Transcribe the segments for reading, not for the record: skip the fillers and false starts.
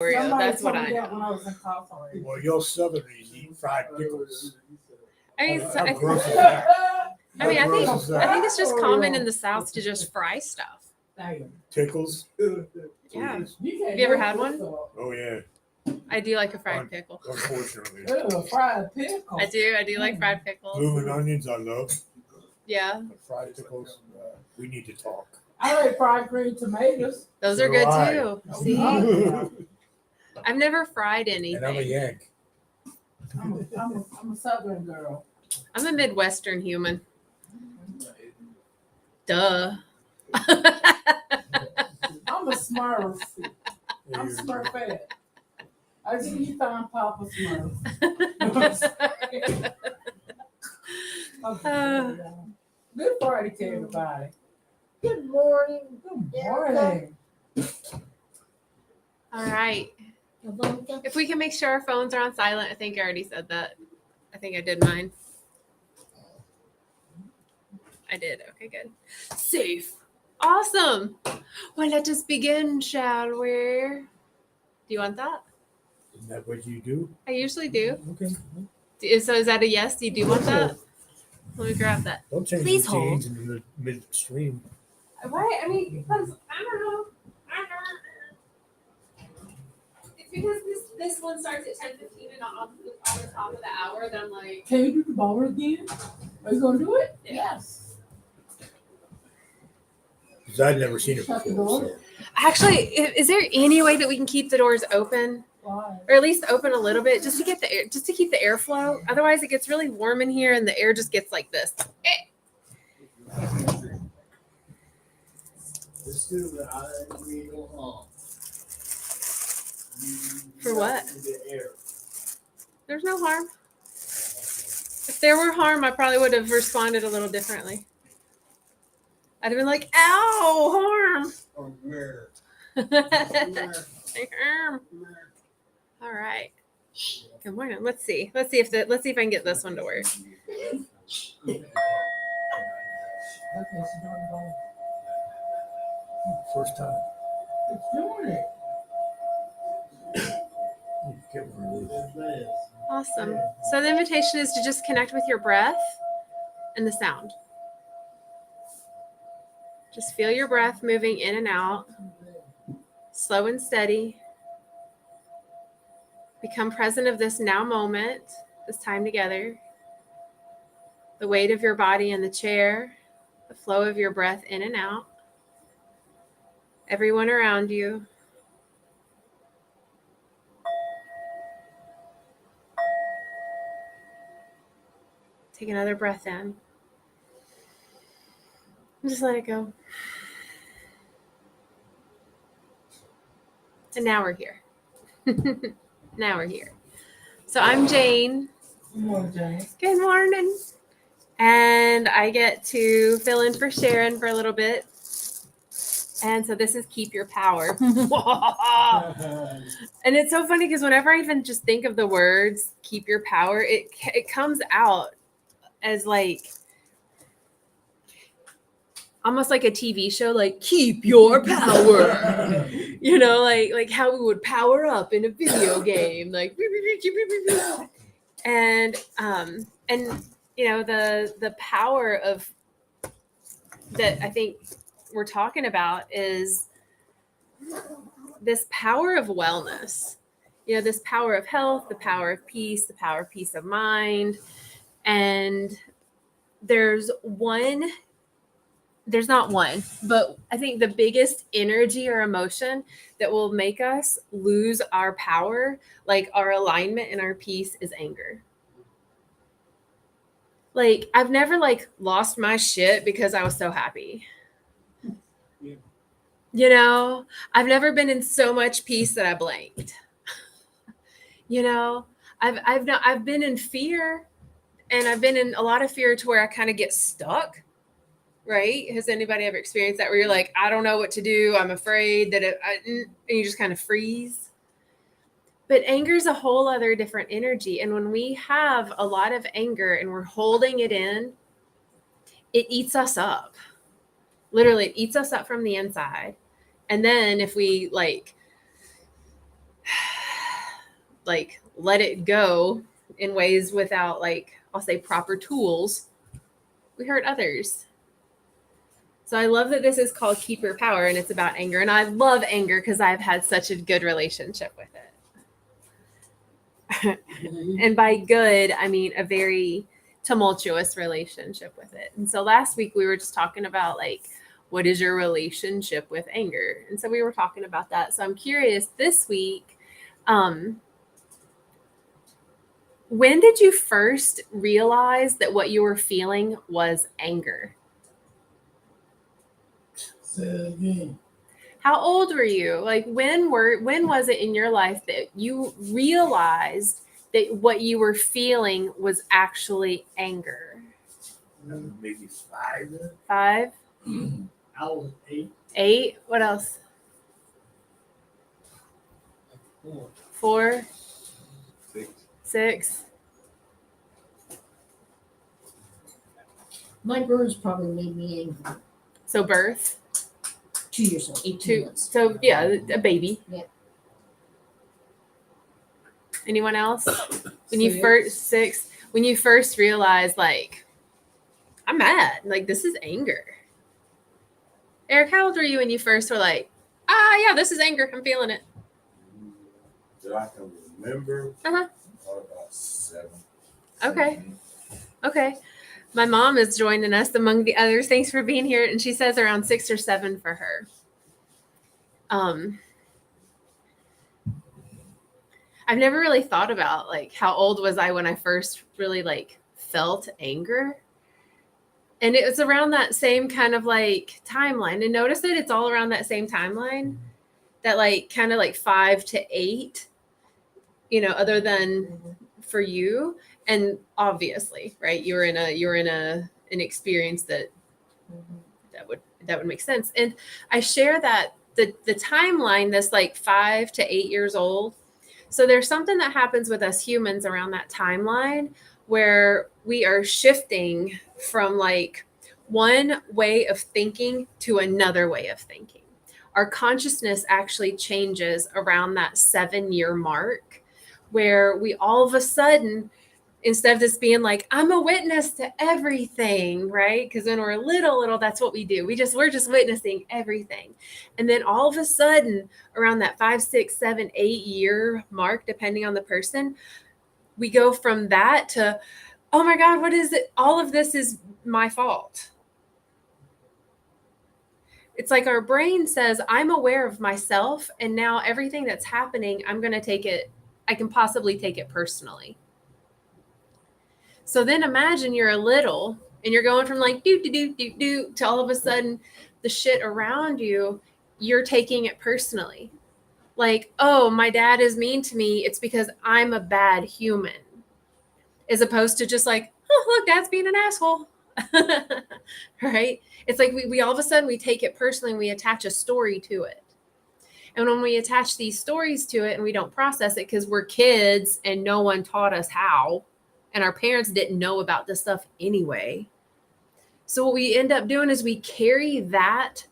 Oreo. Somebody That's what told I me that know. when I was incarcerated. Well, your Southerners eat fried pickles. I mean, How gross is that? I mean, I How think gross is I that? think it's just common in the South to just fry stuff. Damn. Pickles? Yeah. You can't Have you ever do had this one? stuff. Oh, yeah. I do like a fried pickle. Unfortunately. Ew, fried pickle. I do like fried pickles. Blooming onions, I love. Yeah, But fried pickles, we need to talk. I like fried green tomatoes. those So are good do I. too. See, Oh, I've never fried And I'm a anything. Yank. I'm a Southern girl. I'm a Midwestern human. Duh. I'm a Smurf. I'm Smurfette. I see you found Papa Smurf. Okay, good Friday to everybody. Good morning. Good morning. All right. Ivanka. If we can make sure our phones are on silent, I think I already said that. I think I did mine. I did. Okay, good. Safe. Awesome. Well, let us begin, shall we? Do you want that? Isn't that what you do? I usually do. Okay. So is that a yes? You do want that? Let me grab that. Don't change Please the hold. change in the midstream. Why? I mean, because I don't know. It's because this one starts at 10:15 and on the top of the hour. Then I'm like, Can you do the ball again? Are you gonna do it? Yeah. Yes. Because I'd never seen it Shut the before. door. So. actually, is there any way that we can keep the doors open, Why? or at least open a little bit, just to get the air, just to keep the airflow? Otherwise, it gets really warm in here, and the air just gets like this. For what? There's no harm. If there were harm, I probably would have responded a little differently. I'd have been like, "Ow, harm!" Harm. All right. Good morning. Let's see if I can get this one to work. Okay, she's doing the ball. First time. It's doing it. Give her a leave. Awesome. So the invitation is to just connect with your breath and the sound. Just feel your breath moving in and out, slow and steady. Become present of this now moment, this time together. The weight of your body in the chair, the flow of your breath in and out. Everyone around you. Take another breath in. And just let it go. And now we're here. Now we're here. So I'm Jane. Good morning, Jane. Good morning. And I get to fill in for Sharon for a little bit. And so this is Keep Your Power. And it's so funny because whenever I even just think of the words Keep Your Power, it comes out as like almost like a TV show, like Keep Your Power. You know, like how we would power up in a video game, like and you know the power of that I think we're talking about is this power of wellness. You know, this power of health, the power of peace, the power of peace of mind. And there's not one, but I think the biggest energy or emotion that will make us lose our power, like our alignment and our peace, is anger. Like, I've never like lost my shit because I was so happy. You know, I've never been in so much peace that I blanked. You know, I've been in fear, and I've been in a lot of fear to where I kind of get stuck. Right? Has anybody ever experienced that where you're like, I don't know what to do. I'm afraid that and you just kind of freeze. But anger is a whole other different energy. And when we have a lot of anger and we're holding it in, it eats us up. Literally, it eats us up from the inside. And then if we like like let it go in ways without, like, I'll say, proper tools, we hurt others. So I love that this is called Keep Your Power, and it's about anger. And I love anger because I've had such a good relationship with it. And by good, I mean a very tumultuous relationship with it. And so last week we were just talking about, like, what is your relationship with anger? And so we were talking about that. So I'm curious this week, when did you first realize that what you were feeling was anger? Say it again. How old were you? Like, when was it in your life that you realized that what you were feeling was actually anger? Maybe 5. 5? I was 8. 8? What else? 4. 4? 6. 6? My birds probably made me angry. So birth? 2 years old, 18 2. months. So yeah, a baby. Yeah. Anyone else? When you 6. when you first realized, like, I'm mad, like, this is anger. Eric, how old were you when you first were like, yeah, this is anger, I'm feeling it? That I can remember. Uh-huh. Probably about 7. Okay. My mom is joining us among the others. Thanks for being here. And she says around 6 or 7 for her. I've never really thought about, like, how old was I when I first really, like, felt anger. And it was around that same kind of, like, timeline. And notice that it's all around that same timeline, that, like, kind of like 5 to 8, other than for you. And obviously, right, you're in an experience that would make sense. And I share that the timeline, this, like, 5 to 8 years old. So there's something that happens with us humans around that timeline where we are shifting from, like, one way of thinking to another way of thinking. Our consciousness actually changes around that 7-year mark, where we all of a sudden, instead of just being like, I'm a witness to everything, right? Because when we're little, that's what we do. We're just witnessing everything. And then all of a sudden, around that 5, 6, 7, 8 year mark, depending on the person, we go from that to, oh my God, what is it? All of this is my fault. It's like our brain says, I'm aware of myself, and now everything that's happening, I can possibly take it personally. So then imagine you're a little and you're going from, like, do to all of a sudden the shit around you, you're taking it personally. Like, oh, my dad is mean to me. It's because I'm a bad human. As opposed to just like, oh, look, dad's being an asshole. Right? It's like we all of a sudden we take it personally and we attach a story to it. And when we attach these stories to it and we don't process it because we're kids and no one taught us how, and our parents didn't know about this stuff anyway. So what we end up doing is we carry that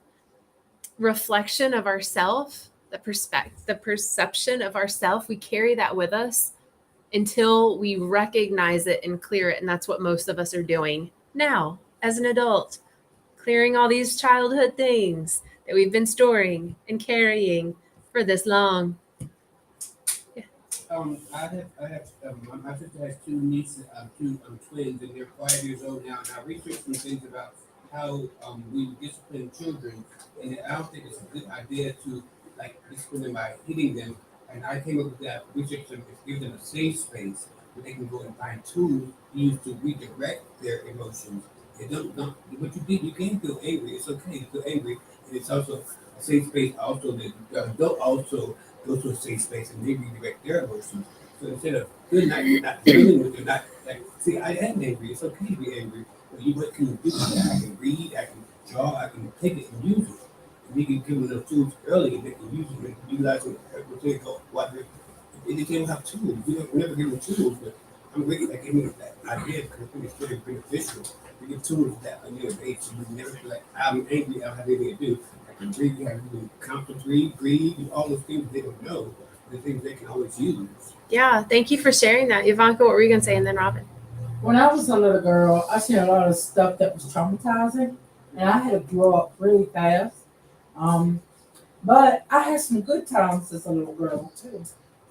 reflection of ourself, the perception of ourself, we carry that with us until we recognize it and clear it. And that's what most of us are doing now as an adult, clearing all these childhood things that we've been storing and carrying for this long. My sister has 2 nieces, 2 twins, and they're 5 years old now. And I researched some things about how we discipline children, and I don't think it's a good idea to, like, discipline them by hitting them. And I came up with that research to give them a safe space where they can go and find tools used to redirect their emotions. They don't what you did. You can feel angry. It's okay to feel angry, and it's also a safe space. Also, the adult also go to a safe space and they redirect their emotions. So instead of good night, you're not dealing with it, not like, see, I am angry. It's okay to be angry. But what can you do with that? I can read, I can draw, I can take it and use it. And you can give them those tools early and they can use them and utilize them. They go, they don't have tools. We never give them tools, but I'm really like giving them that idea because I think it's very beneficial. We give tools that a young age, so you never feel like I'm angry, I don't have anything to do. I can breathe, you have to count to breathe, all those things they don't know. the things they can always use. Yeah, thank you for sharing that. Ivanka, what were you going to say? And then Robin. When I was a little girl, I seen a lot of stuff that was traumatizing, and I had to grow up really fast. But I had some good times as a little girl too.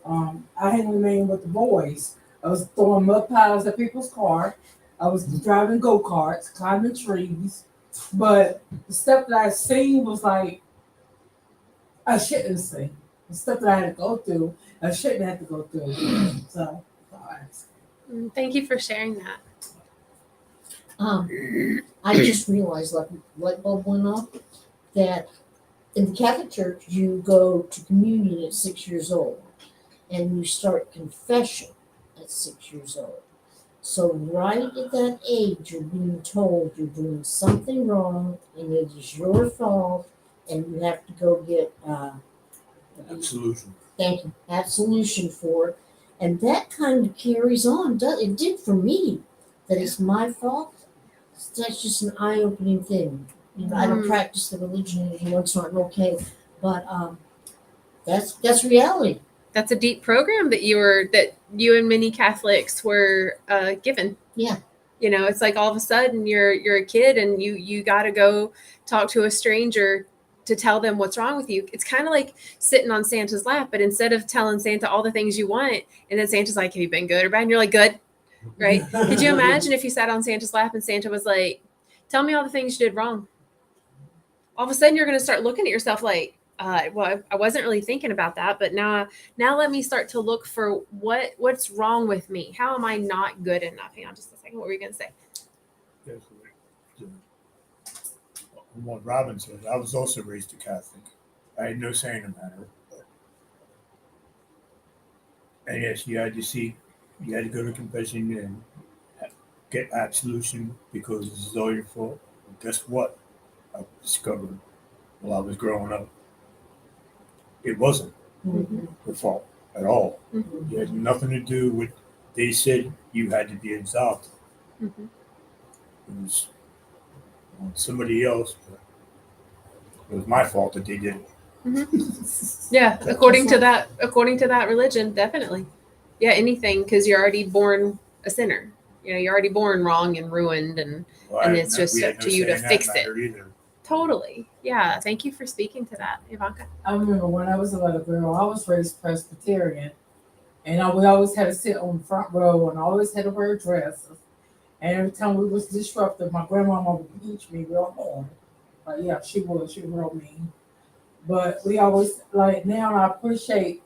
I had remained with the boys. I was throwing mud piles at people's car. I was driving go-karts, climbing trees. But the stuff that I seen was like I shouldn't see. The stuff that I had to go through, I shouldn't have to go through. So, Thank you for sharing that. I just realized, like light bulb went off, that in the Catholic Church you go to communion at 6 years old, and you start confession at 6 years old. So right at that age, you're being told you're doing something wrong, and it is your fault, and you have to go get Absolution. thank you, absolution for it. And that kind of carries on. It did for me. That it's my fault. That's just an eye-opening thing. You know, I don't practice the religion anymore, it's not okay. But that's reality. That's a deep program that you and many Catholics were given. Yeah. You know, it's like all of a sudden you're a kid and you got to go talk to a stranger to tell them what's wrong with you. It's kind of like sitting on Santa's lap, but instead of telling Santa all the things you want, and then Santa's like, have you been good or bad? And you're like, good, right? Could you imagine if you sat on Santa's lap and Santa was like, tell me all the things you did wrong? All of a sudden you're going to start looking at yourself like, well, I wasn't really thinking about that, but now let me start to look for what's wrong with me. How am I not good enough? Hang on just a second. What were you going to say? Yes, what Robin said, I was also raised a Catholic. I had no say in the matter. And yes, you had to go to confession and get absolution because this is all your fault. And guess what? I discovered while I was growing up, it wasn't her fault at all. Mhm. It had nothing to do with, they said you had to be absolved. Mhm. It was on somebody else, but it was my fault that they did it. Yeah, according to that religion, definitely. Yeah, anything, because you're already born a sinner. You know, you're already born wrong and ruined, and Well, And I- it's just we had up to you say to in that fix it. matter either. totally. Yeah, thank you for speaking to that, Ivanka. I remember when I was a little girl, I was raised Presbyterian, and we always had to sit on the front row, and I always had to wear dresses. And every time we was disruptive, my grandmama would pinch me real hard. Like, yeah, she was real mean. But we always, like, now I appreciate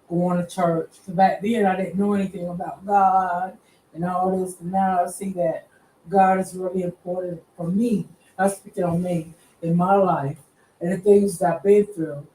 going to church. 'Cause back then I didn't know anything about God and all this. And now I see that God is really important for me. I'm speaking on me in my life and the things that I've been through.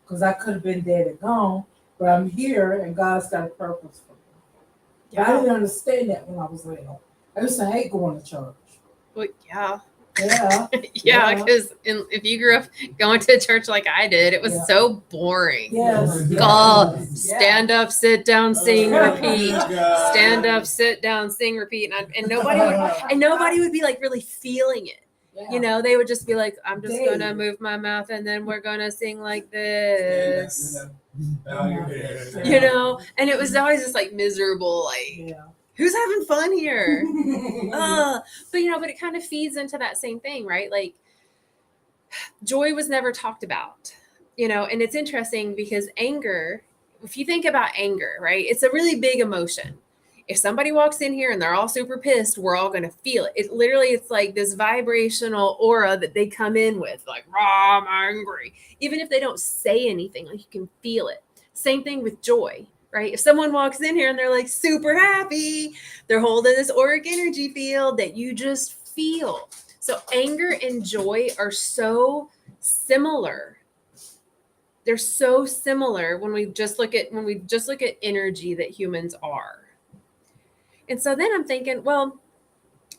Because I could have been dead and gone, but I'm here and God's got a purpose for me. I didn't understand that when I was little. I used to hate going to church. Well, yeah. Yeah. Yeah, Yeah. because if you grew up going to church like I did, it was Yeah. so boring. Yes. God, yes, stand up, sit down, sing, Oh, repeat. God. Stand up, sit down, sing, repeat, and nobody would be like really feeling it. yeah. You know, they would just be like, I'm just gonna Dave. move my mouth and then we're gonna sing like this. Stand up, bow your head. You know, and it was always just like miserable, like Yeah. who's having fun here? But you know, but it kind of feeds into that same thing, right? Like joy was never talked about, you know, and it's interesting because anger, if you think about anger, right, it's a really big emotion. If somebody walks in here and they're all super pissed, we're all going to feel it. It's like this vibrational aura that they come in with, like, raw, I'm angry. Even if they don't say anything, like you can feel it. Same thing with joy, right? If someone walks in here and they're like super happy, they're holding this auric energy field that you just feel. So anger and joy are so similar. They're so similar when we just look at energy that humans are. And so then I'm thinking, well,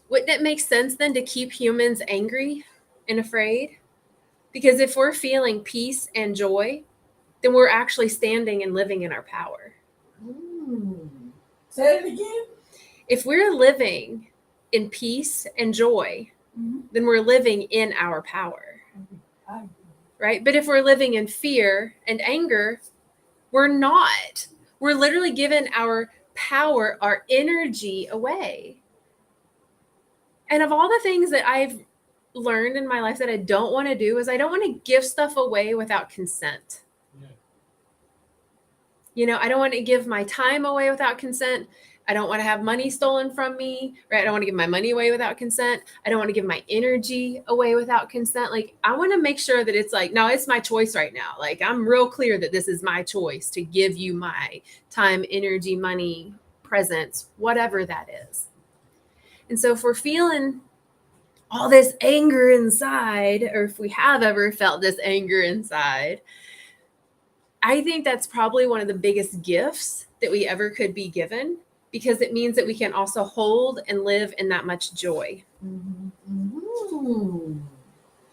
wouldn't it make sense then to keep humans angry and afraid? Because if we're feeling peace and joy, then we're actually standing and living in our power. Say it again. If we're living in peace and joy, then we're living in our power. I- Right? But if we're living in fear and anger, We're not. We're literally giving our power, our energy away. And of all the things that I've learned in my life that I don't want to do is I don't want to give stuff away without consent. Yeah. You know, I don't want to give my time away without consent. I don't want to have money stolen from me, right? I don't want to give my money away without consent. I don't want to give my energy away without consent. Like, I want to make sure that it's like, no, it's my choice right now. Like, I'm real clear that this is my choice to give you my time, energy, money, presence, whatever that is. And so if we're feeling all this anger inside, or if we have ever felt this anger inside, I think that's probably one of the biggest gifts that we ever could be given, because it means that we can also hold and live in that much joy. Mm-hmm.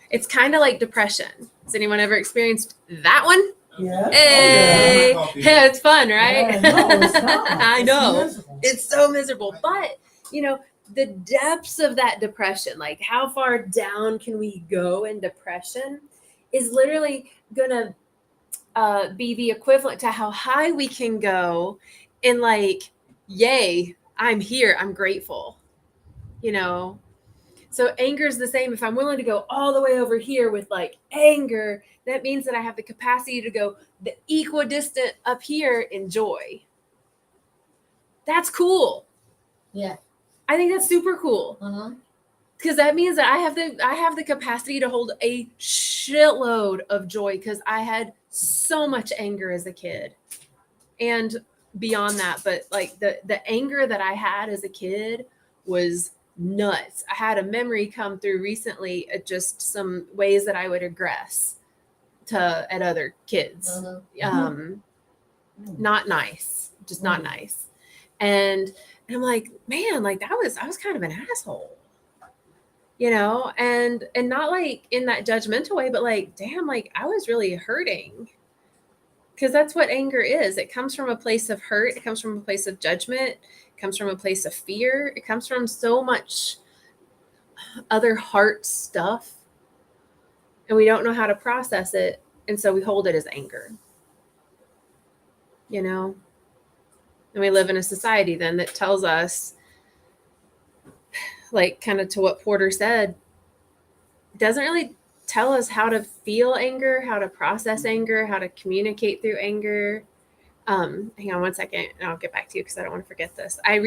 It's kind of like depression. Has anyone ever experienced that one? Yeah. Hey, Oh, yeah. yeah, it's fun, right? Yeah, no, it's not. I It's know. miserable. It's so miserable. But, you know, the depths of that depression, like how far down can we go in depression, is literally going to be the equivalent to how high we can go in, like, yay, I'm here, I'm grateful, you know? So anger is the same. If I'm willing to go all the way over here with like anger, that means that I have the capacity to go the equidistant up here in joy. That's cool. Yeah. I think that's super cool, Uh-huh. because that means that I have the capacity to hold a shitload of joy, because I had so much anger as a kid and beyond that. But like the anger that I had as a kid was nuts. I had a memory come through recently at just some ways that I would aggress at other kids. Uh-huh. Not nice, just not nice. And I'm like, man, like I was kind of an asshole, you know, and not like in that judgmental way, but like, damn, like I was really hurting. Because that's what anger is. It comes from a place of hurt. It comes from a place of judgment. It comes from a place of fear. It comes from so much other heart stuff. And we don't know how to process it. And so we hold it as anger. You know? And we live in a society then that tells us, like kind of to what Porter said, it doesn't really tell us how to feel anger, how to process anger, how to communicate through anger. Hang on one second and I'll get back to you because I don't want to forget this. I've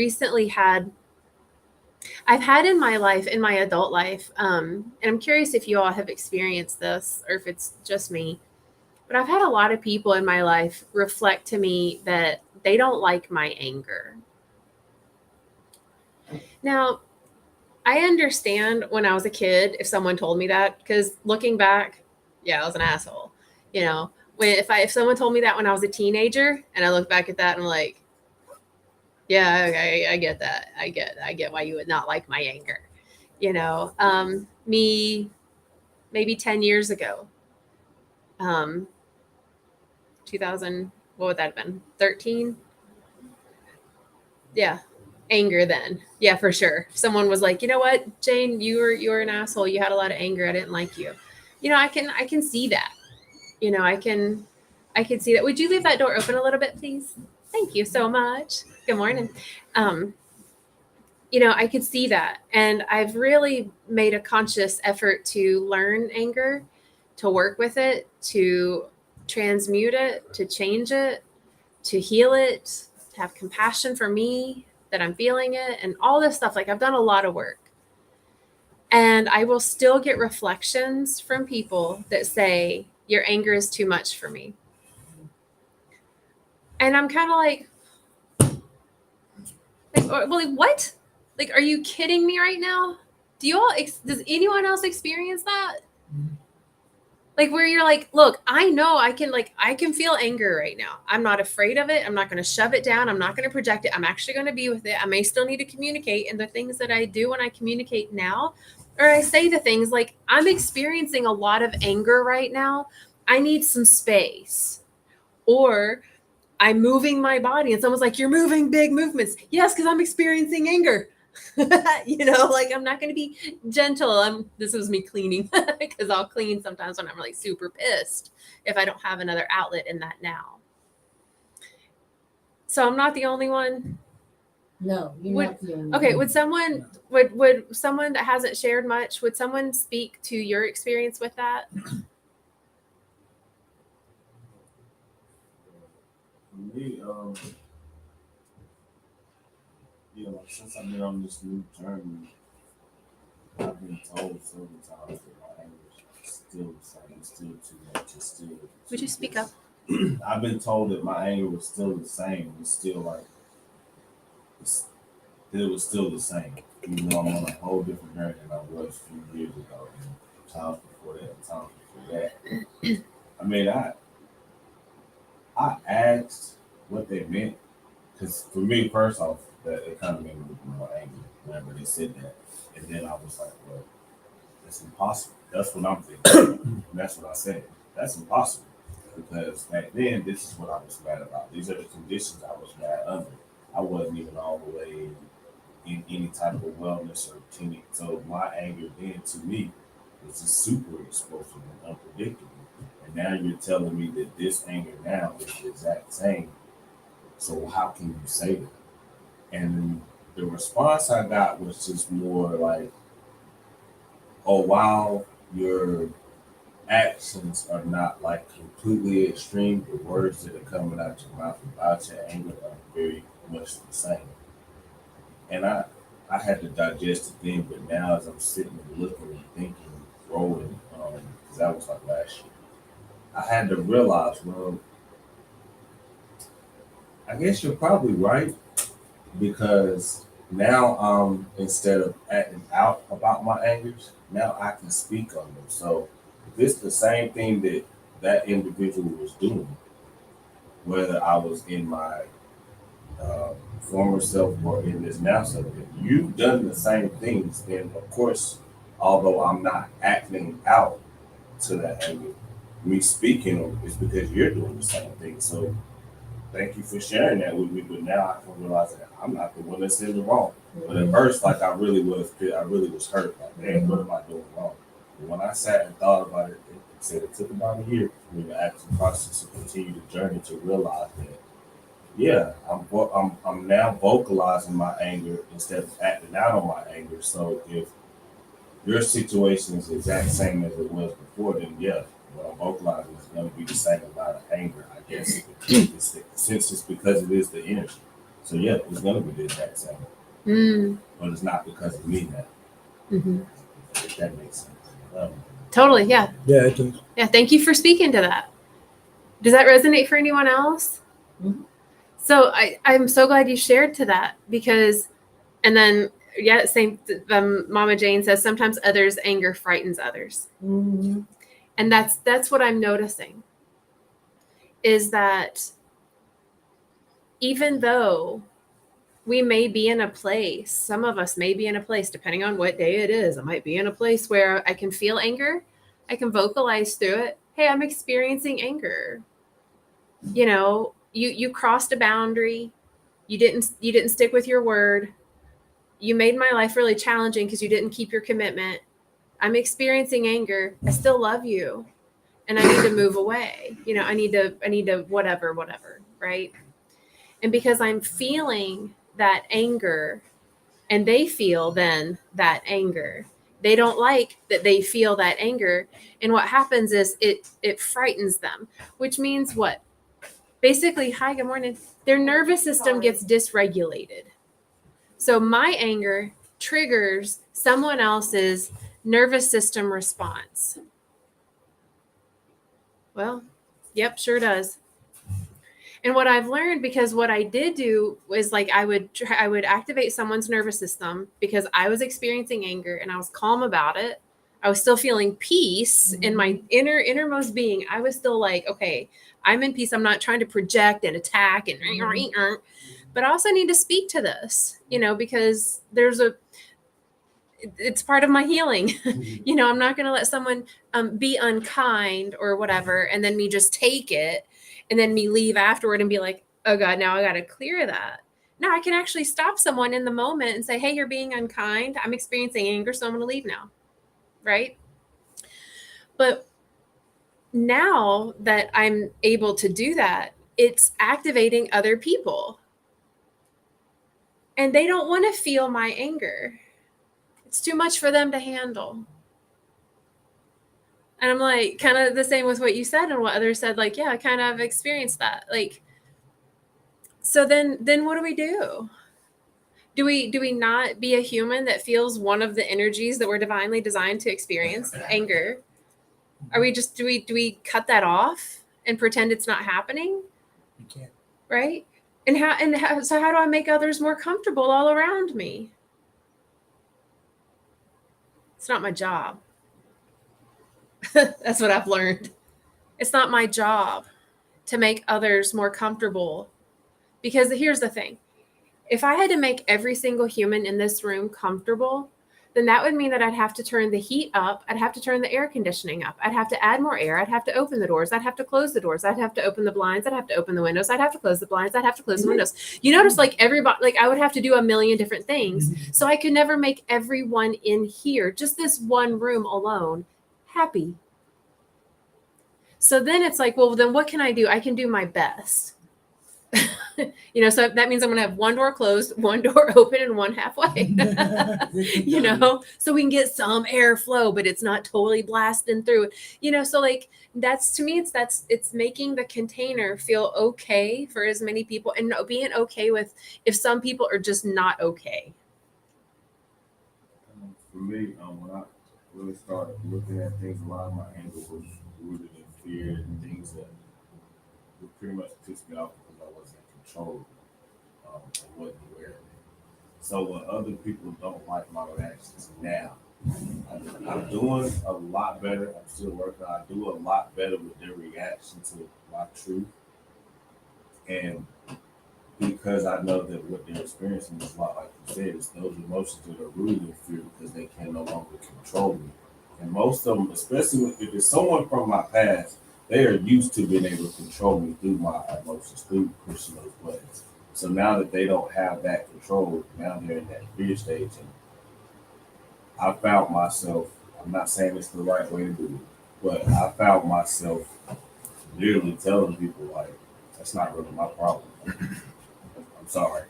had in my life, in my adult life, and I'm curious if you all have experienced this or if it's just me, but I've had a lot of people in my life reflect to me that they don't like my anger. Now, I understand when I was a kid if someone told me that, because looking back, yeah, I was an asshole. You know, if someone told me that when I was a teenager and I look back at that and I'm like, yeah, okay, I get that. I get why you would not like my anger. You know, me maybe 10 years ago, 2000, what would that have been? 13? Yeah. Anger then. Yeah, for sure. If someone was like, you know what, Jane, you were an asshole. You had a lot of anger. I didn't like you. You know, I can see that. You know, I can see that. Would you leave that door open a little bit, please? Thank you so much. Good morning. You know, I could see that. And I've really made a conscious effort to learn anger, to work with it, to transmute it, to change it, to heal it, to have compassion for me that I'm feeling it, and all this stuff. Like, I've done a lot of work. And I will still get reflections from people that say, your anger is too much for me. And I'm kind of like, well, like, what? Like, are you kidding me right now? Does anyone else experience that? Like, where you're like, look, I know I can feel anger right now. I'm not afraid of it. I'm not going to shove it down. I'm not going to project it. I'm actually going to be with it. I may still need to communicate. And the things that I do when I communicate now, or I say the things like, I'm experiencing a lot of anger right now. I need some space. Or I'm moving my body and someone's like, you're moving big movements. Yes, because I'm experiencing anger. You know, like, I'm not going to be gentle. This was me cleaning, because I'll clean sometimes when I'm like super pissed if I don't have another outlet in that now. So I'm not the only one. No, you're Would- not the only Okay, one. would someone that hasn't shared much, would someone speak to your experience with that? For me, since I've been on this new journey, I've been told several times that my anger is still the same, it's still too much, it's still. Would you speak up? I've been told that my anger was still the same. It's still like it was still the same. Even though I'm on a whole different journey than I was a few years ago, and times before that, times before that. I mean, I asked what they meant because for me, first off, that it kind of made me more angry whenever they said that, and then I was like, well, it's impossible. That's what I'm thinking. And that's what I said. That's impossible. Because back then, this is what I was mad about. These are the conditions I was mad under. I wasn't even all the way in any type of wellness or routine. So my anger then, to me, was just super explosive and unpredictable. And now you're telling me that this anger now is the exact same. So how can you say that? And the response I got was just more like, oh, wow, your actions are not like completely extreme. The words that are coming out your mouth about your anger are very much the same. And I had to digest it then, but now as I'm sitting and looking and thinking, growing, because that was like last year, I had to realize, well, I guess you're probably right because now instead of acting out about my angers, now I can speak on them. So if it's the same thing that that individual was doing, whether I was in my former self or in this now self, if you've done the same things, then of course, although I'm not acting out to that anger, me speaking is because you're doing the same thing. So thank you for sharing that with me. But now I can realize that I'm not the one that's in the wrong. But at first, like I really was hurt. Like, man, what am I doing wrong? But when I sat and thought about it, it said it took about a year for me to actually process and continue the journey to realize that, yeah, I'm now vocalizing my anger instead of acting out on my anger. So if your situation is the exact same as it was before, then yeah, what I'm vocalizing is going to be the same amount of anger, I guess, since it's because it is the energy. So yeah, it's going to be the exact same, but it's not because of me now. Mm-hmm. If that makes sense. Totally. Yeah. Yeah, it does. Yeah. Thank you for speaking to that. Does that resonate for anyone else? Mhm. So I'm so glad you shared to that because, and then, yeah, same. Mama Jane says sometimes others' anger frightens others. Mm-hmm. And that's what I'm noticing is that even though we may be in a place, some of us may be in a place, depending on what day it is, I might be in a place where I can feel anger. I can vocalize through it. Hey, I'm experiencing anger. You know, you crossed a boundary. You didn't stick with your word. You made my life really challenging because you didn't keep your commitment. I'm experiencing anger. I still love you. And I need to move away. You know, I need to whatever, right? And because I'm feeling that anger and they feel then that anger, they don't like that they feel that anger. And what happens is it frightens them, which means what? Basically, hi, good morning. Their nervous system gets dysregulated. So my anger triggers someone else's nervous system response. Well, yep, sure does. And what I've learned, because what I did do was like I would activate someone's nervous system because I was experiencing anger and I was calm about it. I was still feeling peace in my innermost being. I was still like, okay, I'm in peace. I'm not trying to project and attack and but I also need to speak to this, you know, because it's part of my healing. You know, I'm not going to let someone be unkind or whatever, and then me just take it and then me leave afterward and be like, oh God, now I got to clear that. Now I can actually stop someone in the moment and say, hey, you're being unkind. I'm experiencing anger, so I'm going to leave now. Right. But now that I'm able to do that, it's activating other people. and they don't want to feel my anger. It's too much for them to handle. And I'm like, kind of the same with what you said and what others said. Like, yeah, I kind of have experienced that. Like, so then what do we do? Do we not be a human that feels one of the energies that we're divinely designed to experience, anger? Are we just do we cut that off and pretend it's not happening? You can't. Right? And so how do I make others more comfortable all around me? It's not my job. That's what I've learned. It's not my job to make others more comfortable. Because here's the thing. If I had to make every single human in this room comfortable, then that would mean that I'd have to turn the heat up. I'd have to turn the air conditioning up. I'd have to add more air. I'd have to open the doors. I'd have to close the doors. I'd have to open the blinds. I'd have to open the windows. I'd have to close the blinds. I'd have to close the windows. You notice like everybody, like I would have to do a million different things. So I could never make everyone in here, just this one room alone, happy. So then it's like, well, then what can I do? I can do my best. So that means I'm going to have one door closed, one door open, and one halfway, so we can get some airflow, but it's not totally blasting through, so like, that's, to me, it's making the container feel okay for as many people and being okay with if some people are just not okay. For me, when I really started looking at things, a lot of my anger was rooted in fear and things that would pretty much piss me off because I wasn't in control and wasn't aware of it. So when other people don't like my reactions now, I'm doing a lot better. I'm still working. I do a lot better with their reaction to my truth. And because I know that what they're experiencing is a lot, like you said, it's those emotions that are rooted in fear because they can no longer control me. And most of them, especially if it's someone from my past, they are used to being able to control me through my emotions, through pushing those buttons. So now that they don't have that control, now they're in that fear stage. And I found myself, I'm not saying it's the right way to do it, but I found myself literally telling people, like, that's not really my problem. I'm sorry.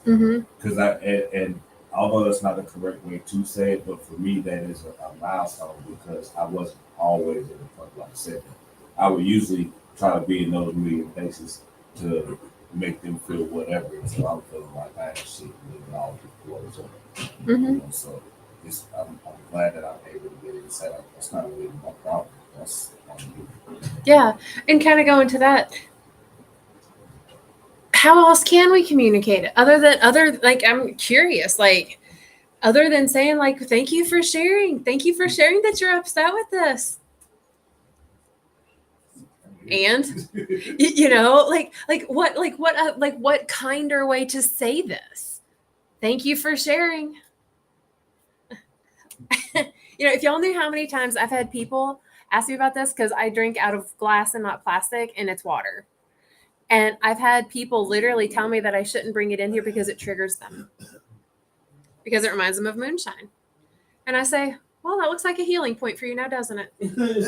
Because and although that's not the correct way to say it, but for me, that is a milestone because I wasn't always in the front, like I said. I would usually try to be in those million places to make them feel whatever until I'm feeling like I ain't shit and all the words up. So I'm glad that I'm able to get it and say, like, that's not really my problem. That's on you. Yeah. And kind of go into that. How else can we communicate it like, I'm curious, like, other than saying like, thank you for sharing that you're upset with this. And what kinder way to say this? Thank you for sharing. If y'all knew how many times I've had people ask me about this, because I drink out of glass and not plastic, and it's water. And I've had people literally tell me that I shouldn't bring it in here because it triggers them, because it reminds them of moonshine. And I say, well, that looks like a healing point for you now, doesn't it? Because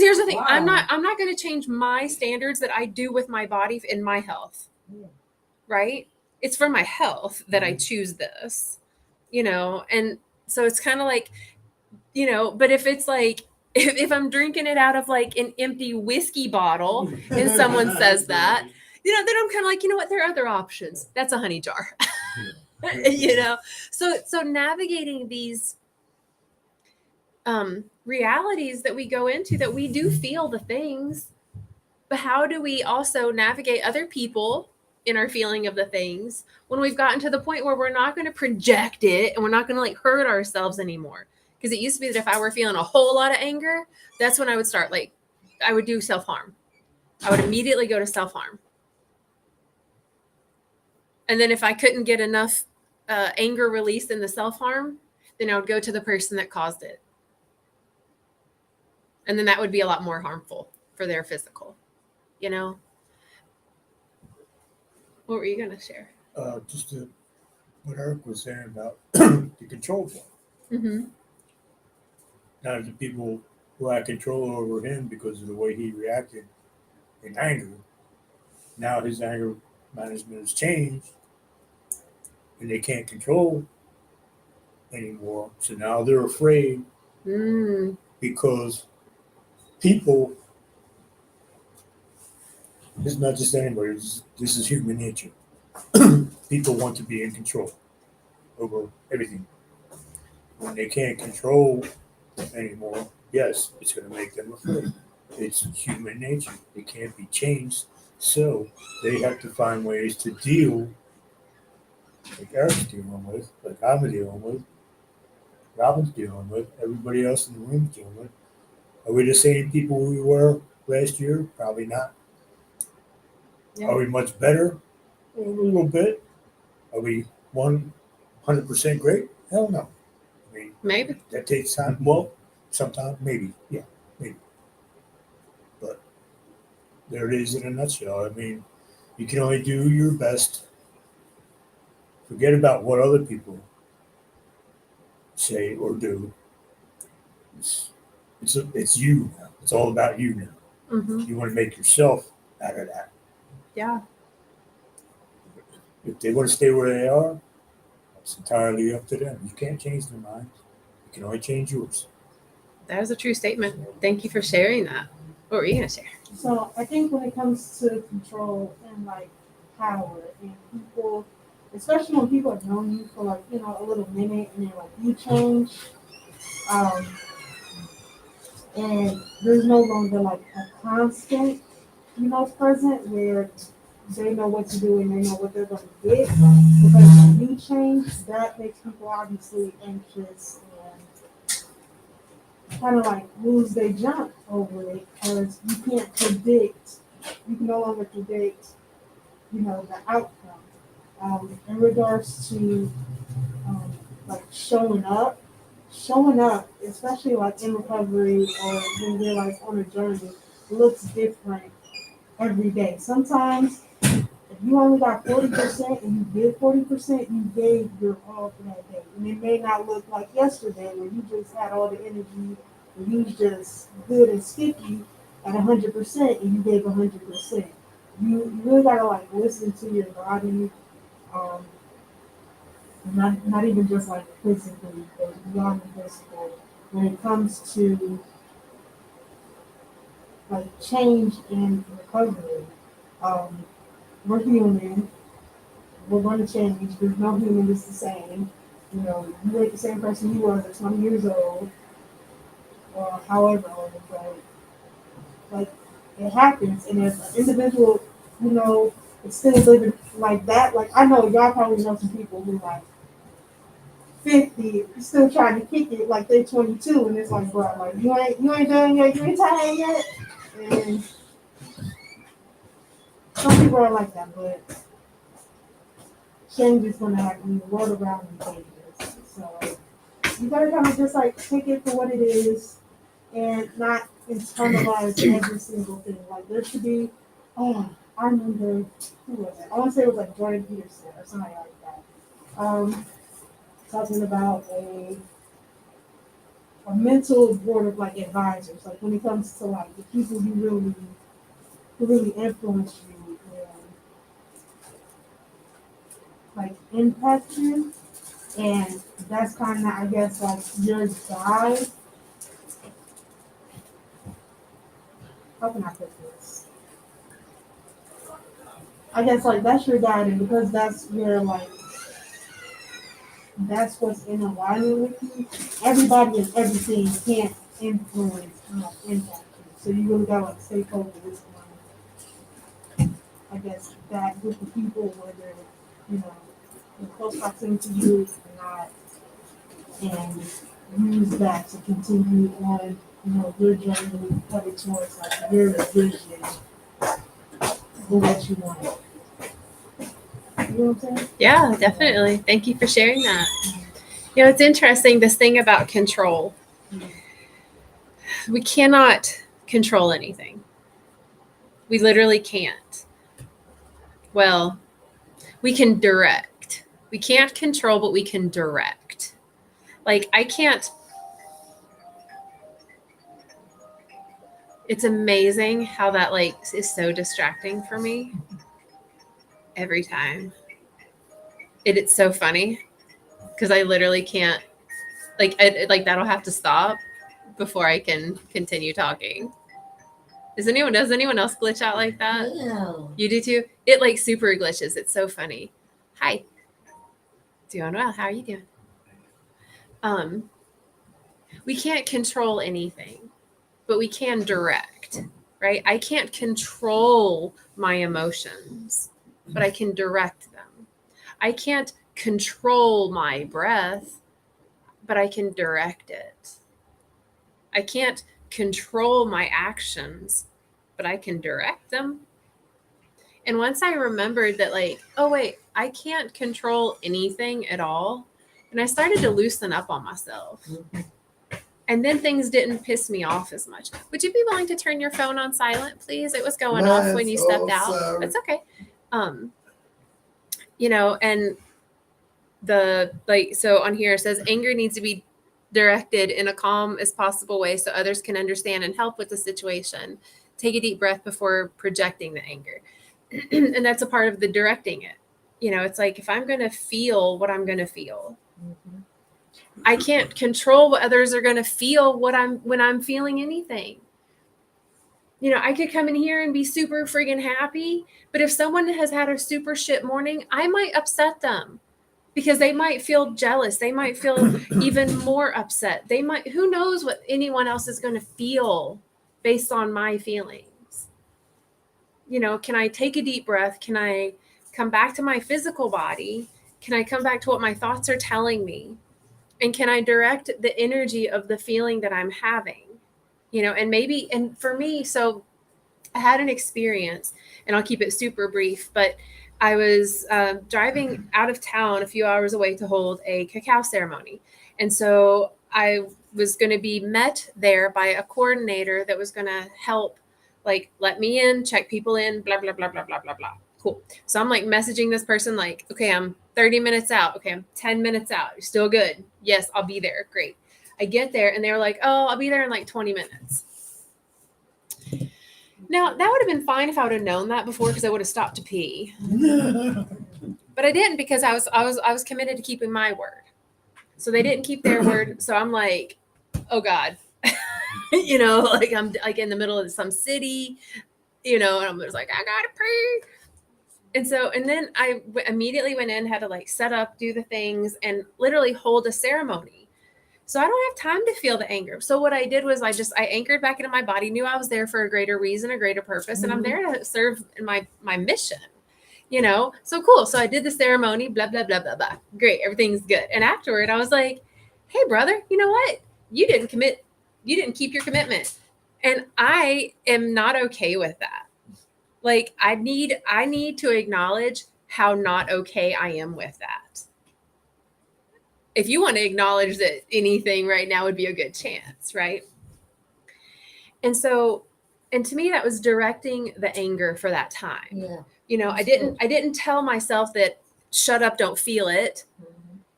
here's the thing. Wow. I'm not going to change my standards that I do with my body in my health. Right? It's for my health that I choose this, and so it's kind of like, but if it's like, if I'm drinking it out of like an empty whiskey bottle and someone says that, then I'm kind of like, what, there are other options. That's a honey jar. So navigating these realities that we go into, that we do feel the things, but how do we also navigate other people in our feeling of the things when we've gotten to the point where we're not going to project it and we're not going to like hurt ourselves anymore? Because it used to be that if I were feeling a whole lot of anger, that's when I would start, like, I would do self-harm. I would immediately go to self-harm. And then if I couldn't get enough anger released in the self-harm, then I would go to the person that caused it. And then that would be a lot more harmful for their physical, What were you going to share? Just what Eric was saying about the control point. Mm-hmm. Now, the people who had control over him because of the way he reacted in anger, now his anger management has changed and they can't control anymore. So now they're afraid Mm, because people, it's not just anybody, this is human nature. People want to be in control over everything. When they can't control anymore, yes, it's going to make them afraid. It's human nature. It can't be changed. So they have to find ways to deal, like Eric's dealing with, like I'm dealing with, Robin's dealing with, everybody else in the room's dealing with. Are we the same people we were last year? Probably not. Yeah. Are we much better? A little bit. Are we 100% great? Hell no. I mean, maybe. that takes time. Well, sometimes, maybe. Yeah, maybe. But there it is in a nutshell. I mean, you can only do your best. Forget about what other people say or do. It's you now. It's all about you now. Hmm. You want to make yourself out of that. Yeah. If they want to stay where they are, it's entirely up to them. You can't change their mind. You can only change yours. That is a true statement. Thank you for sharing that. What were you going to share? So I think when it comes to control and like power and people, especially when people have known you for like, a little minute and then like you change, um, and there's no longer like a constant, present where they know what to do and they know what they're going to get. Because when you change, that makes people obviously anxious and kind of like lose their jump over it because you can no longer predict, the outcome. In regards to like showing up, especially like in recovery or when you're like on a journey, looks different every day. Sometimes if you only got 40% and you did 40%, you gave your all for that day. And it may not look like yesterday where you just had all the energy and you was just good and sticky at 100% and you gave 100%. You really gotta like listen to your body, um, not even just like physically, but beyond the physical. When it comes to like change in recovery, um, we're human. We're going to change. There's no human that's the same. You ain't the same person you was at 20 years old or however old. But like it happens, and if an individual, is still living like that, like I know y'all probably know some people who like 50 still trying to kick it like they're 22, and it's like, bro, like you ain't done yet, you ain't tired yet, and some people are like that, but change is gonna happen. The world around you changes, so you gotta kind of just like take it for what it is, and not internalize every single thing. Like there should be, I remember who was it? I want to say it was like Jordan Peterson or somebody like that. Talking about a mental board of like advisors, like when it comes to like the people who really influence you and like impact you, and that's kind of I guess like your guide. How can I put this? I guess like that's your guide, and because that's where like that's what's in alignment with you. Everybody and everything can't influence impact you, so you really gotta like stay focused on I guess that group of people, whether in close proximity to you or not, and use that to continue on, your journey headed towards like your vision for what you want. You know what I'm saying? Yeah, definitely. Thank you for sharing that. It's interesting, this thing about control. We cannot control anything. We literally can't. Well, we can direct. We can't control, but we can direct. Like, I can't. It's amazing how that like is so distracting for me. every time. It's so funny because I literally can't, like, like that'll have to stop before I can continue talking. Does anyone else glitch out like that? Yeah. You do too? It like super glitches. It's so funny. Hi. Doing well. How are you doing? We can't control anything, but we can direct, right? I can't control my emotions, but I can direct them. I can't control my breath, but I can direct it. I can't control my actions, but I can direct them. And once I remembered that, like, oh, wait, I can't control anything at all. And I started to loosen up on myself. And then things didn't piss me off as much. Would you be willing to turn your phone on silent, please? It was going off when you stepped out. That's okay. You know, and so on here it says anger needs to be directed in a calm as possible way so others can understand and help with the situation. Take a deep breath before projecting the anger. And that's a part of the directing it. You know, it's like if I'm going to feel what I'm going to feel, I can't control what others are going to feel when I'm feeling anything. You know, I could come in here and be super friggin' happy, but if someone has had a super shit morning, I might upset them because they might feel jealous. They might feel even more upset. They might, who knows what anyone else is going to feel based on my feelings. You know, can I take a deep breath? Can I come back to my physical body? Can I come back to what my thoughts are telling me? And can I direct the energy of the feeling that I'm having? You know, and for me, so I had an experience, and I'll keep it super brief, but I was driving out of town a few hours away to hold a cacao ceremony. And so I was going to be met there by a coordinator that was going to help, like, let me in, check people in, blah, blah, blah, blah, blah, blah, blah. Cool. So I'm like messaging this person like, okay, I'm 30 minutes out. Okay, I'm 10 minutes out. You're still good. Yes, I'll be there. Great. I get there and they were like, oh, I'll be there in like 20 minutes. Now, that would have been fine if I would have known that before because I would have stopped to pee. But I didn't because I was committed to keeping my word. So they didn't keep their word. So I'm like, oh God. You know, like I'm like in the middle of some city, you know, and I'm just like, I gotta pee. And then I immediately went in, had to like set up, do the things, and literally hold a ceremony. So I don't have time to feel the anger. So what I did was I anchored back into my body, knew I was there for a greater reason, a greater purpose, and I'm there to serve in my mission, you know? So cool. So I did the ceremony, blah, blah, blah, blah, blah. Great. Everything's good. And afterward, I was like, hey, brother, you know what? You didn't keep your commitment. And I am not okay with that. Like I need to acknowledge how not okay I am with that. If you want to acknowledge that anything right now would be a good chance, right? And to me, that was directing the anger for that time. Yeah. You know, I didn't tell myself that shut up, don't feel it,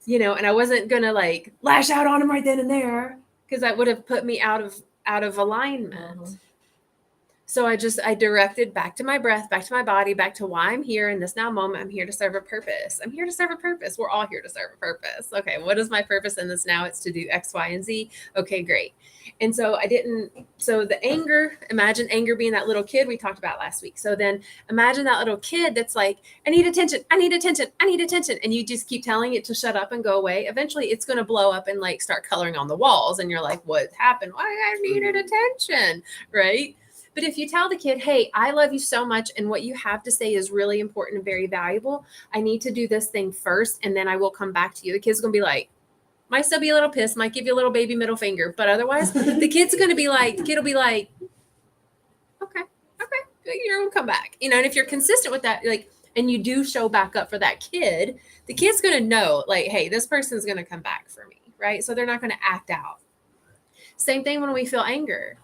you know, and I wasn't going to like lash out on him right then and there because that would have put me out of alignment. So I directed back to my breath, back to my body, back to why I'm here in this now moment. I'm here to serve a purpose. I'm here to serve a purpose. We're all here to serve a purpose. Okay, what is my purpose in this now? It's to do X, Y, and Z. Okay, great. And so the anger, imagine anger being that little kid we talked about last week. So then imagine that little kid that's like, I need attention, I need attention, I need attention. And you just keep telling it to shut up and go away. Eventually it's going to blow up and like start coloring on the walls. And you're like, what happened? Why I needed attention, right? But if you tell the kid, hey, I love you so much and what you have to say is really important and very valuable, I need to do this thing first and then I will come back to you. The kid's going to be like, might still be a little pissed, might give you a little baby middle finger, but otherwise the kid will be like, okay, you're going to come back. You know, and if you're consistent with that, like, and you do show back up for that kid, the kid's going to know like, hey, this person's going to come back for me, right? So they're not going to act out. Same thing when we feel anger.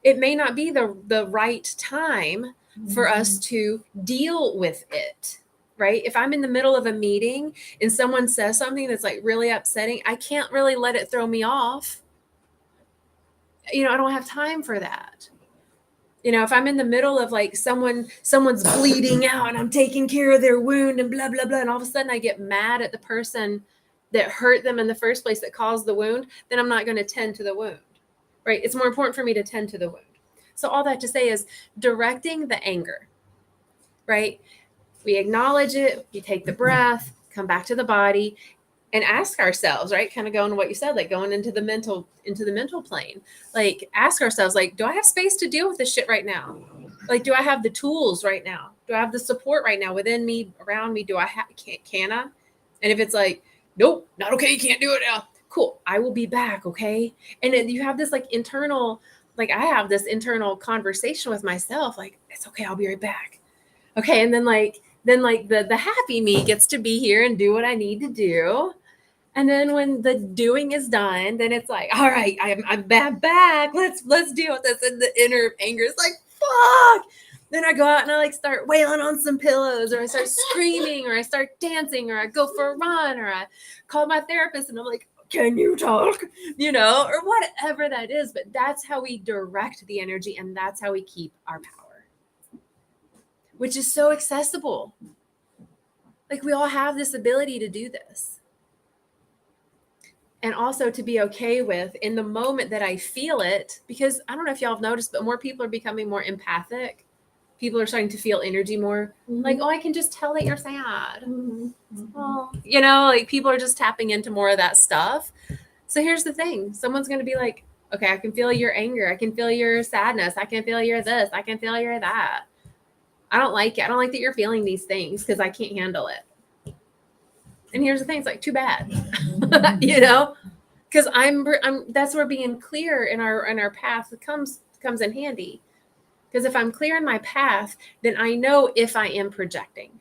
It may not be the right time for us to deal with it, right? If I'm in the middle of a meeting and someone says something that's like really upsetting, I can't really let it throw me off. You know, I don't have time for that. You know, if I'm in the middle of like someone's bleeding out and I'm taking care of their wound and blah blah blah, and all of a sudden I get mad at the person that hurt them in the first place, that caused the wound, then I'm not going to tend to the wound. Right? It's more important for me to tend to the wound. So all that to say is directing the anger. Right? We acknowledge it, we take the breath, come back to the body, and ask ourselves, right? Kind of going to what you said, like going into the mental plane. Like ask ourselves, like, do I have space to deal with this shit right now? Like, do I have the tools right now? Do I have the support right now within me, around me? Do I have, can I? And if it's like, nope, not okay, you can't do it now. Cool, I will be back, okay? And then you have this like internal, like I have this internal conversation with myself, like, it's okay, I'll be right back. Okay, and then the happy me gets to be here and do what I need to do. And then when the doing is done, then it's like, all right, I'm back. Let's deal with this. And the inner anger is like, fuck. Then I go out and I like start wailing on some pillows, or I start screaming, or I start dancing, or I go for a run, or I call my therapist and I'm like, can you talk? You know, or whatever that is. But that's how we direct the energy, and that's how we keep our power, which is so accessible. Like we all have this ability to do this. And also to be okay with in the moment that I feel it, because I don't know if y'all have noticed, but more people are becoming more empathic. People are starting to feel energy more. Like, oh, I can just tell that you're sad. Well, you know, like people are just tapping into more of that stuff. So here's the thing. Someone's going to be like, okay, I can feel your anger. I can feel your sadness. I can feel your this. I can feel your that. I don't like it. I don't like that you're feeling these things because I can't handle it. And here's the thing. It's like, too bad, you know, because I'm that's where being clear in our path comes in handy. Because if I'm clear in my path, then I know if I am projecting.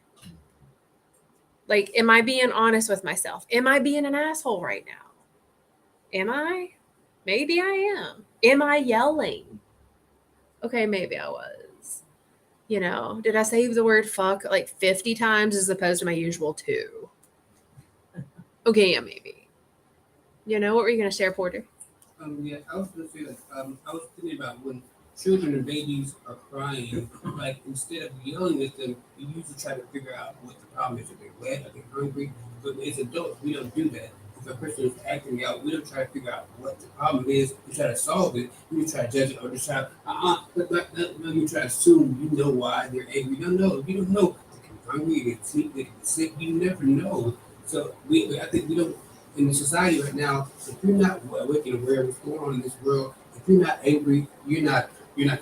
Like, am I being honest with myself? Am I being an asshole right now? Am I? Maybe I am. Am I yelling? Okay, maybe I was. You know, did I say the word fuck like 50 times as opposed to my usual 2? Okay, yeah, maybe. You know, what were you going to share, Porter? Yeah, I was gonna say that. I was thinking about when children and babies are crying. Like instead of yelling at them, you usually try to figure out what the problem is. Are they wet? Are they hungry? But as adults, we don't do that. If a person is acting out, we don't try to figure out what the problem is. We try to solve it. We try to judge it or just try. No, you try to assume you know why they're angry. You don't know. You don't know. They can be hungry. They can sleep. They can be sick. You never know. So I think we don't. In the society right now, if you're not awake and aware of what's going on in this world, if you're not angry, you're not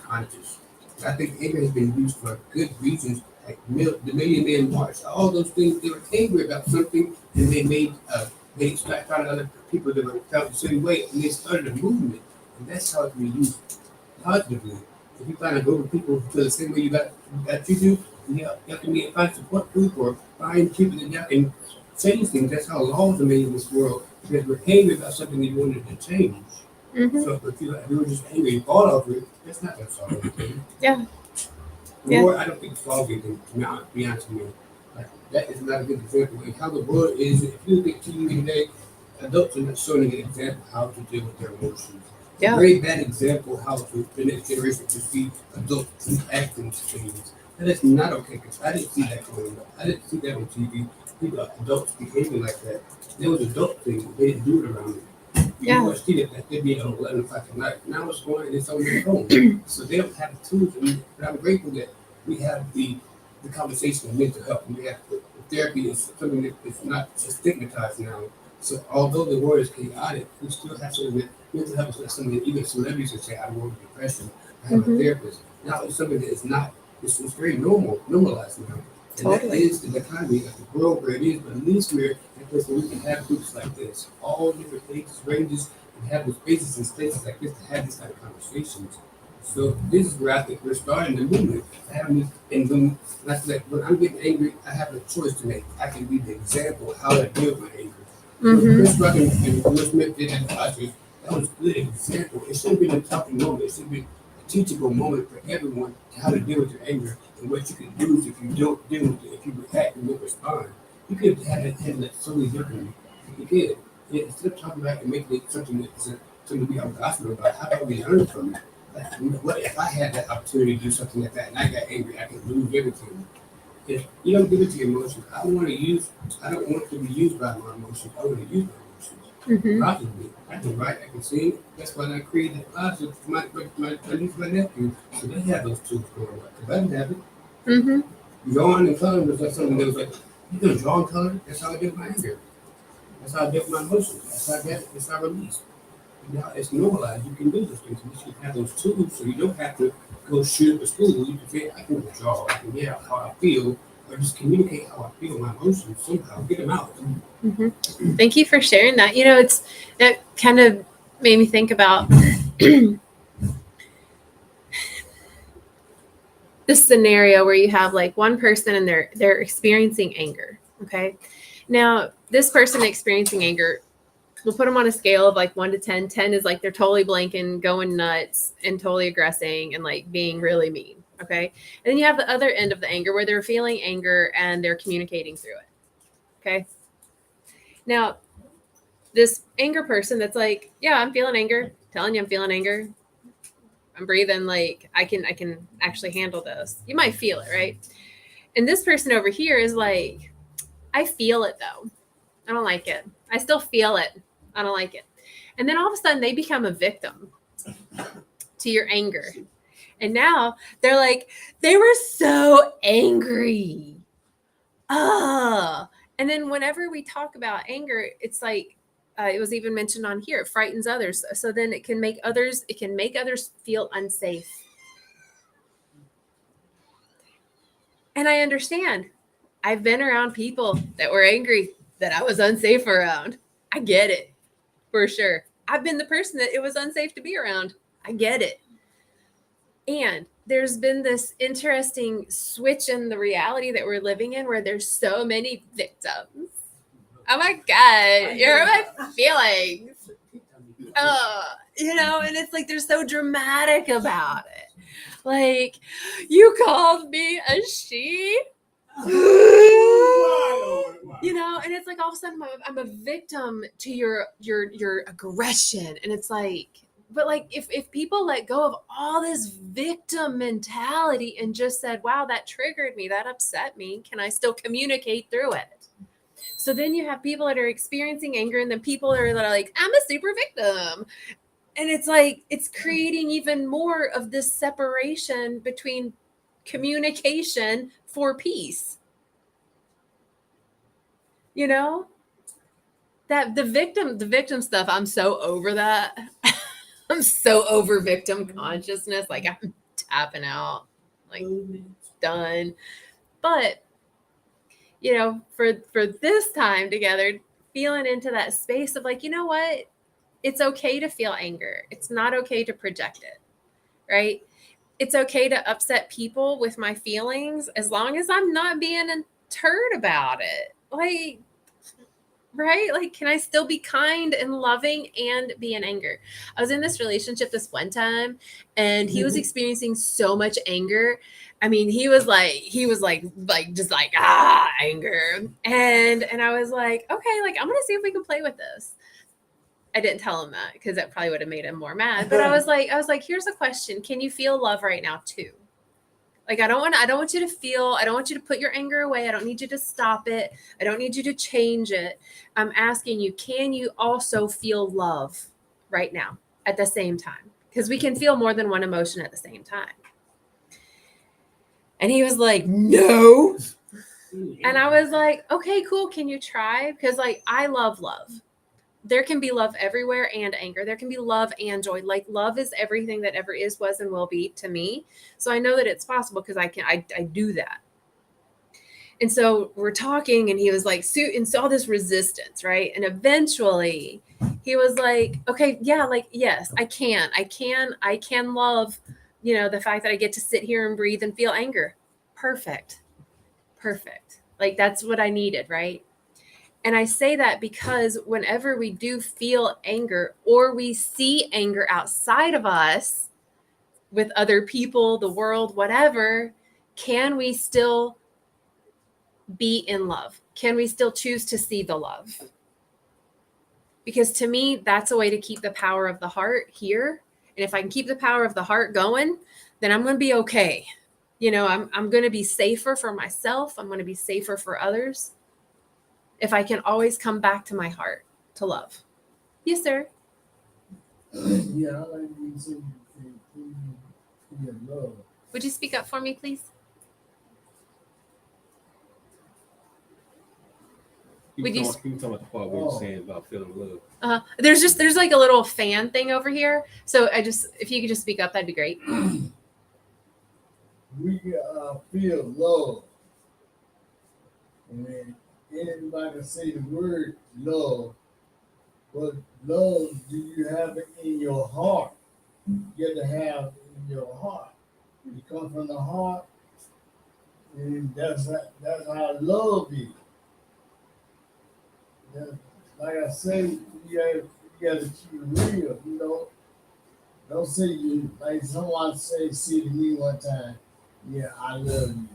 conscious. I think anger has been used for good reasons, like the Million Man March, all those things. They were angry about something, and they started finding other people that felt the same way, and they started a movement, and that's how it can be used positively. If you find a group of people who feel the same way that you do, you have to find a support group or find people that can change things. That's how laws are made in this world, because we're angry about something we wanted to change. Mm-hmm. So if you were just angry and fought over it, that's not going to solve anything. Yeah. More, I don't think solve anything, to be honest with you. Like, that is not a good example. Like how the world is, if you look at TV today, adults are not showing an example how to deal with their emotions. Yeah. A very bad example how the next generation to see adults acting things. That is not okay, because I didn't see that growing up. I didn't see that on TV. Adults behaving like that. There was adult things, they didn't do it around me. Yeah. You watch TV like they'd be at 11 o'clock at night. Now it's going and it's on their phone. So they don't have the tools. But I'm grateful that we have the conversation of mental health. And we have therapy is something that is not just stigmatized now. So although the world is chaotic, we still have something that mental health is not something that even celebrities would say, I work with depression. I have a therapist. Now it's something that is not, it's very normalized now. And that is the economy of the world where it is, but at least we're at place where we can have groups like this, all different ages, ranges, and have the spaces and spaces like this to have these kind of conversations. So this is where I think we're starting the movement. When I'm getting angry, I have a choice to make. I can be the example of how to deal with my anger. Chris Rock and Will Smith did that Oscars. That was a good example. It should have been a talking moment. It should have been a teachable moment for everyone how to deal with your anger. And what you can do is if you don't deal with it, if you react and don't respond, you could have it handled totally differently. You could. Instead of talking about it and making it something that's something we have gossip about, how about we learn from it? Like, what if I had that opportunity to do something like that and I got angry? I could lose everything. If you don't give it to your emotions, I don't want to be used by my emotions. I want to use my emotions. Mm-hmm. Positively. I can write, I can sing. That's why I created positive for my niece, my nephew. So they have those tools growing up. Because I didn't have it. Mm-hmm. Drawing and coloring was like something that was like, you can draw and color. That's how I get my anger. That's how I get my emotions. That's how I get it. That's how I release. Now it's normalized. You can do those things. You should have those tools so you don't have to go shoot up at school. You can say, I can draw. I can get out how I feel, or just communicate how I feel, my emotions somehow. Get them out. Mm-hmm. Thank you for sharing that. You know, that kind of made me think about this scenario where you have like one person and they're experiencing anger. Okay. Now, this person experiencing anger, we'll put them on a scale of like 1 to 10. 10 is like they're totally blanking, going nuts, and totally aggressing and like being really mean. Okay. And then you have the other end of the anger where they're feeling anger and they're communicating through it. Okay. Now, this anger person that's like, yeah, I'm feeling anger, telling you I'm feeling anger. I'm breathing, like I can actually handle this. You might feel it, right? And this person over here is like, I feel it though. I don't like it. I still feel it. I don't like it. And then all of a sudden they become a victim to your anger. And now they're like, they were so angry. And then whenever we talk about anger, it's like, it was even mentioned on here, it frightens others. So then it can make others feel unsafe. And I understand. I've been around people that were angry that I was unsafe around. I get it, for sure. I've been the person that it was unsafe to be around. I get it. And there's been this interesting switch in the reality that we're living in where there's so many victims. Oh my God, you're my feelings. And it's like they're so dramatic about it. Like, you called me a she? And it's like all of a sudden I'm a victim to your aggression. And it's like, but like if people let go of all this victim mentality and just said, wow, that triggered me, that upset me, can I still communicate through it? So then you have people that are experiencing anger, and then people that are like, I'm a super victim. And it's like, it's creating even more of this separation between communication for peace. That the victim stuff, I'm so over that. I'm so over victim consciousness. Like, I'm tapping out, like done. But for this time together, feeling into that space of like, you know what? It's okay to feel anger. It's not okay to project it, right? It's okay to upset people with my feelings as long as I'm not being a turd about it. Like, right? Like, can I still be kind and loving and be in anger? I was in this relationship this one time, and he was experiencing so much anger. I mean, he was like just like anger. And I was like, okay, like I'm gonna see if we can play with this. I didn't tell him that because that probably would have made him more mad. But I was like, here's a question. Can you feel love right now too? Like, I don't want you to put your anger away. I don't need you to stop it. I don't need you to change it. I'm asking you, can you also feel love right now at the same time? Because we can feel more than one emotion at the same time. And he was like, no. And I was like, okay, cool. Can you try? Because like, I love love. There can be love everywhere and anger. There can be love and joy. Like, love is everything that ever is, was, and will be to me. So I know that it's possible because I do that. And so we're talking, and he was like, and saw this resistance, right? And eventually he was like, okay, yeah, like, yes, I can love, the fact that I get to sit here and breathe and feel anger. Perfect. Like, that's what I needed, right? And I say that because whenever we do feel anger, or we see anger outside of us with other people, the world, whatever, can we still be in love? Can we still choose to see the love? Because to me, that's a way to keep the power of the heart here And if I can keep the power of the heart going, then I'm going to be okay. I'm going to be safer for myself. I'm going to be safer for others. If I can always come back to my heart to love. Yes, sir. Yeah, I like when you say you love. Would you speak up for me, please? Would you- You talking about the part where you're saying about feeling love. There's like a little fan thing over here. So if you could just speak up, that'd be great. We feel love. And anybody can say the word love, but love, do you have it in your heart? You got to have it in your heart. You come from the heart, and that's how love is. Yeah, like I say, you gotta keep it real, you know. Don't say you like someone said to me one time, yeah, I love you.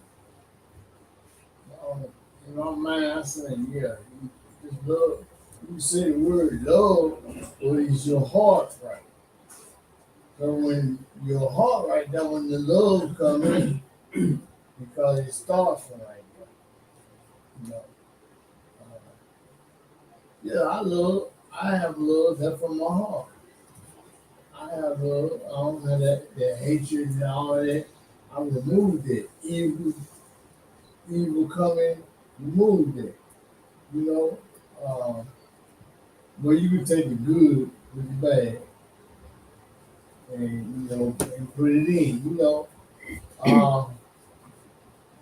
In my mind, I said, yeah, you just love. You say the word love, or is your heart right? So when your heart right, that's when the love come in, because it starts from right there. You know. Yeah, I have love that from my heart. I have love. I don't have that hatred and all that. I removed it. Evil coming, removed it. You know, but you can take the good with the bad, and and put it in.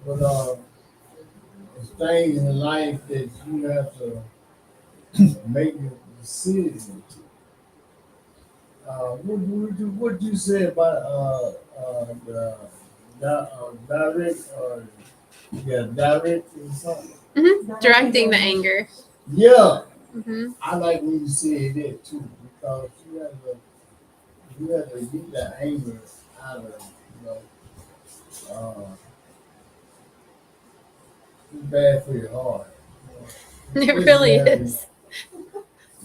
But there's things in life that you have to make a decision. What you say about direct or something? Directing the anger. Yeah, Hmm. I like when you say that too, because you have to get that anger out of it's bad for your heart. It really is.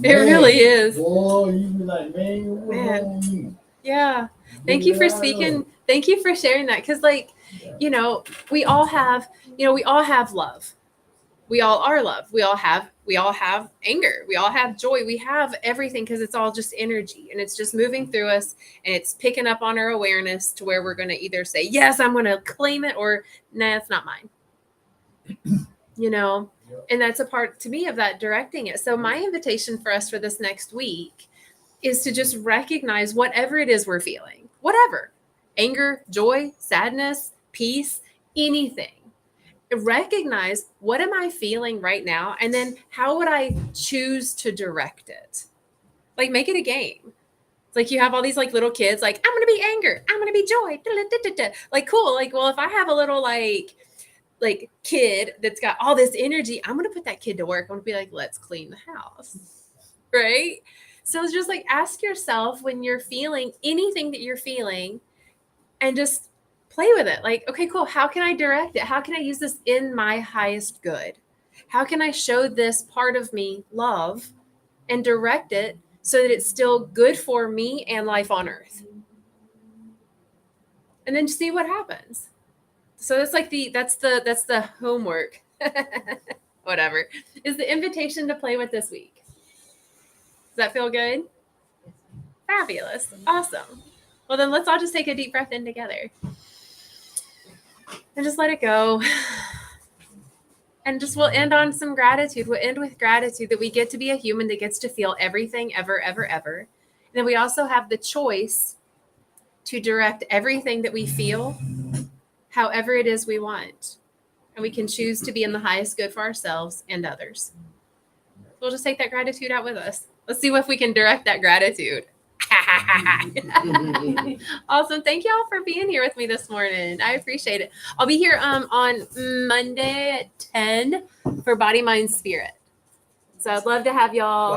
It really is. Boy, you be like, man, what's Man. wrong with me? Yeah. Thank you for Get it out of speaking. Thank you for sharing that. Because, Yeah. we all have love. We all are love. We all have anger. We all have joy. We have everything because it's all just energy and it's just moving through us and it's picking up on our awareness to where we're going to either say, yes, I'm going to claim it, or nah, it's not mine. Yep. And that's a part to me of that directing it. So my invitation for us for this next week is to just recognize whatever it is we're feeling, whatever, anger, joy, sadness, peace, anything. Recognize, what am I feeling right now? And then how would I choose to direct it? Like, make it a game. It's like you have all these like little kids, like, I'm going to be anger. I'm going to be joy. Da-da-da-da-da. Like, cool. Like, well, if I have a little like kid that's got all this energy, I'm going to put that kid to work. I'm going to be like, let's clean the house. Right. So it's just like, ask yourself when you're feeling anything that you're feeling and just play with it. Like, okay, cool. How can I direct it? How can I use this in my highest good? How can I show this part of me love and direct it so that it's still good for me and life on earth? And then see what happens. So that's like that's the homework. Whatever. Is the invitation to play with this week. Does that feel good? Fabulous. Awesome. Well, then let's all just take a deep breath in together. And just let it go. And just we'll end on some gratitude. We'll end with gratitude that we get to be a human that gets to feel everything ever, ever, ever. And then we also have the choice to direct everything that we feel however it is we want. And we can choose to be in the highest good for ourselves and others. We'll just take that gratitude out with us. Let's see if we can direct that gratitude. Awesome. Thank y'all for being here with me this morning. I appreciate it. I'll be here on Monday at 10 for Body, Mind, Spirit. So I'd love to have y'all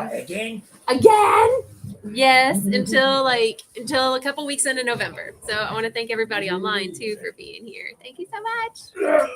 Again? Yes, until a couple weeks into November. So I want to thank everybody online too for being here. Thank you so much.